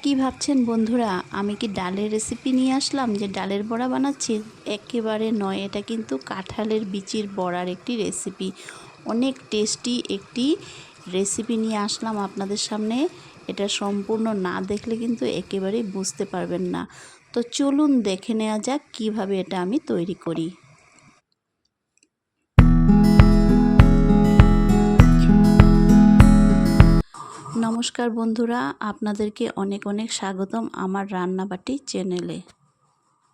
কি ভাবছেন বন্ধুরা, আমি কি ডালের রেসিপি নিয়ে আসলাম যে ডালের বড়া বানাচ্ছি? একেবারে নয়, এটা কিন্তু কাঁঠালের বিচির বড়ার একটি রেসিপি। অনেক টেস্টি একটি রেসিপি নিয়ে আসলাম আপনাদের সামনে। এটা সম্পূর্ণ না দেখলে কিন্তু একেবারেই বুঝতে পারবেন না। তো চলুন দেখে নেওয়া যাক কিভাবে এটা আমি তৈরি করি। নমস্কার বন্ধুরা, আপনাদেরকে অনেক অনেক স্বাগতম আমার রান্নাবাটি চ্যানেলে।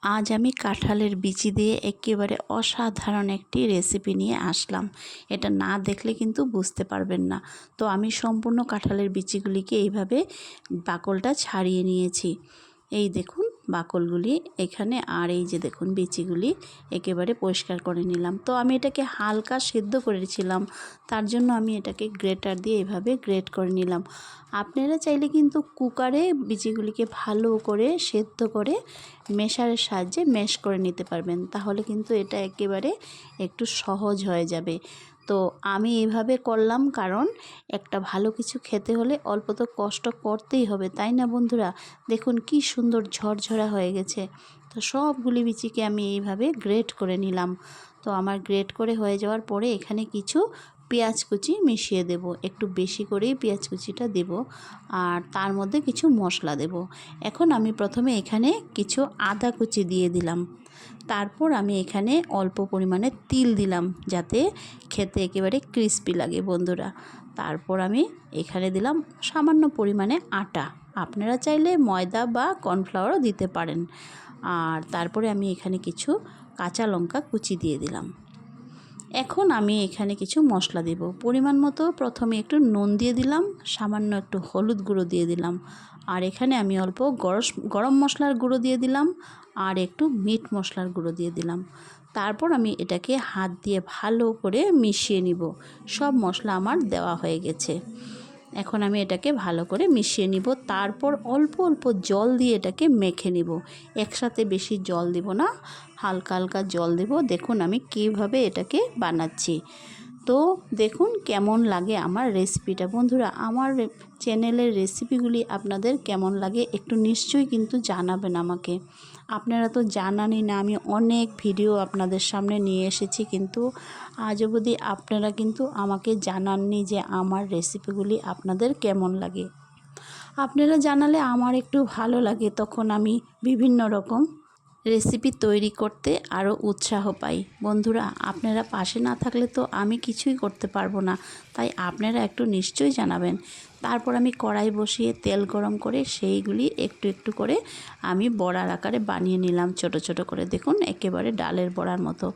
আজ আমি কাঁঠালের বিচি দিয়ে একেবারে অসাধারণ একটি রেসিপি নিয়ে আসলাম। এটা না দেখলে কিন্তু বুঝতে পারবেন না। তো আমি সম্পূর্ণ কাঁঠালের বিচিগুলিকে এইভাবে বাকলটা ছাড়িয়ে নিয়েছি। এই দেখুন বাকলগুলি এখানে, আর এই যে দেখুন বিচিগুলি একেবারে পরিষ্কার করে নিলাম। তো আমি এটাকে হালকা সেদ্ধ করেছিলাম, তার জন্য আমি এটাকে গ্রেটার দিয়ে এভাবে গ্রেট করে নিলাম। আপনারা চাইলে কিন্তু কুকারে বিচিগুলিকে ভালো করে সেদ্ধ করে মেশারের সাহায্যে ম্যাশ করে নিতে পারবেন, তাহলে কিন্তু এটা একেবারে একটু সহজ হয়ে যাবে। তো আমি এইভাবে করলাম, কারণ একটা ভালো কিছু খেতে হলে অল্প তো কষ্ট করতেই হবে, তাই না বন্ধুরা? দেখুন কি সুন্দর ঝরঝরা হয়ে গেছে। তো সবগুলি বিচিকে আমি এইভাবে গ্রেট করে নিলাম। তো আমার গ্রেট করে হয়ে যাওয়ার পরে এখানে কিছু পেঁয়াজ কুচি মিশিয়ে দেব, একটু বেশি করেই পেঁয়াজ কুচিটা দেব, আর তার মধ্যে কিছু মশলা দেব। এখন আমি প্রথমে এখানে কিছু আদা কুচি দিয়ে দিলাম। তারপর আমি এখানে অল্প পরিমাণে তিল দিলাম, যাতে খেতে একেবারে ক্রিস্পি লাগে বন্ধুরা। তারপর আমি এখানে দিলাম সামান্য পরিমাণে আটা, আপনারা চাইলে ময়দা বা কর্নফ্লাওয়ারও দিতে পারেন। আর তারপরে আমি এখানে কিছু কাঁচা লঙ্কা কুচি দিয়ে দিলাম। এখন আমি এখানে কিছু মশলা দেব পরিমাণ মতো। প্রথমে একটু নুন দিয়ে দিলাম, সামান্য একটু হলুদ গুঁড়ো দিয়ে দিলাম, আর এখানে আমি অল্প গরম মশলার গুঁড়ো দিয়ে দিলাম, আর একটু মিট মশলার গুঁড়ো দিয়ে দিলাম। তারপর আমি এটাকে হাত দিয়ে ভালো করে মিশিয়ে নিব। সব মশলা আমার দেওয়া হয়ে গেছে। এখন আমি এটাকে ভালো করে মিশিয়ে নিব। তারপর অল্প অল্প জল দিয়ে এটাকে মেখে নিব। একসাথে বেশি জল দিব না, হালকা হালকা জল দেব। দেখুন আমি কীভাবে এটাকে বানাচ্ছি। তো দেখুন কেমন লাগে আমার রেসিপিটা। বন্ধুরা, আমার চ্যানেলের রেসিপিগুলি আপনাদের কেমন লাগে একটু নিশ্চয়ই কিন্তু জানাবেন আমাকে। আপনারা তো জানানই না, আমি অনেক ভিডিও আপনাদের সামনে নিয়ে এসেছি, কিন্তু আজ অবধি আপনারা কিন্তু আমাকে জানাননি যে আমার রেসিপিগুলি আপনাদের কেমন লাগে। আপনারা জানালে আমার একটু ভালো লাগে, তখন আমি বিভিন্ন রকম রেসিপি তৈরি করতে আরও উৎসাহ পাই। বন্ধুরা, আপনারা পাশে না থাকলে তো আমি কিছুই করতে পারবো না, তাই আপনারা একটু নিশ্চয়ই জানাবেন। তারপর আমি কড়াই বসিয়ে তেল গরম করে সেইগুলি একটু একটু করে আমি বড়ার আকারে বানিয়ে নিলাম, ছোট ছোট করে। দেখুন একেবারে ডালের বড়ার মতো।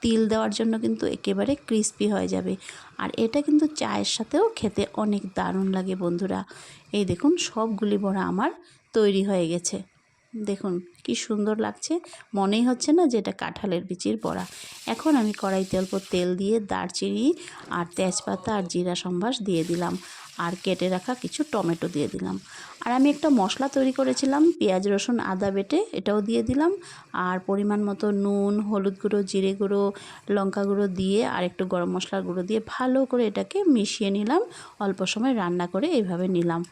তিল দেওয়ার জন্য কিন্তু একেবারে ক্রিস্পি হয়ে যাবে, আর এটা কিন্তু চায়ের সাথেও খেতে অনেক দারুণ লাগে বন্ধুরা। এই দেখুন সবগুলি বড়া আমার তৈরি হয়ে গেছে। দেখুন কি সুন্দর লাগছে, মনেই হচ্ছে না যে এটা কাঁঠালের বিচির বড়া। এখন আমি কড়াইতে অল্প তেল দিয়ে দারচিনি আর তেজপাতা আর জিরা সম্বাস দিয়ে দিলাম, আর কেটে রাখা কিছু টমেটো দিয়ে দিলাম। আর আমি একটা মশলা তৈরি করেছিলাম পেঁয়াজ রসুন আদা বেটে, এটাও দিয়ে দিলাম। আর পরিমাণ মতো নুন, হলুদ গুঁড়ো, জিরে গুঁড়ো, লঙ্কা গুঁড়ো দিয়ে আর একটু গরম মশলার গুঁড়ো দিয়ে ভালো করে এটাকে মিশিয়ে নিলাম। অল্প সময় রান্না করে এইভাবে নিলাম।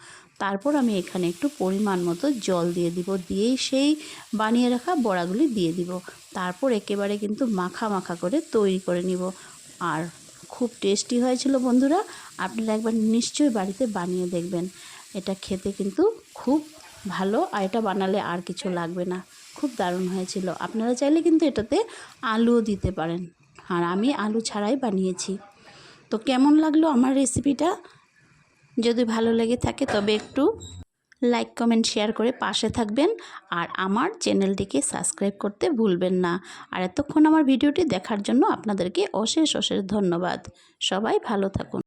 তারপর আমি এখানে একটু পরিমাণ মতো জল দিয়ে দিব, দিয়েই সেই বানিয়ে রাখা বড়াগুলি দিয়ে দিব। তারপর একেবারে কিন্তু মাখা মাখা করে তৈরি করে নিব। আর খুব টেস্টি হয়েছিল বন্ধুরা, আপনারা একবার নিশ্চয়ই বাড়িতে বানিয়ে দেখবেন। এটা খেতে কিন্তু খুব ভালো, আর এটা বানালে আর কিছু লাগবে না। খুব দারুণ হয়েছিল। আপনারা চাইলে কিন্তু এটাতে আলুও দিতে পারেন, আর আমি আলু ছাড়াই বানিয়েছি। তো কেমন লাগলো আমার রেসিপিটা? যদি ভালো লেগে থাকে তবে একটু লাইক কমেন্ট শেয়ার করে পাশে থাকবেন, আর আমার চ্যানেলটিকে সাবস্ক্রাইব করতে ভুলবেন না। আর এতক্ষণ আমার ভিডিওটি দেখার জন্য আপনাদেরকে অশেষ অশেষ ধন্যবাদ। সবাই ভালো থাকুন।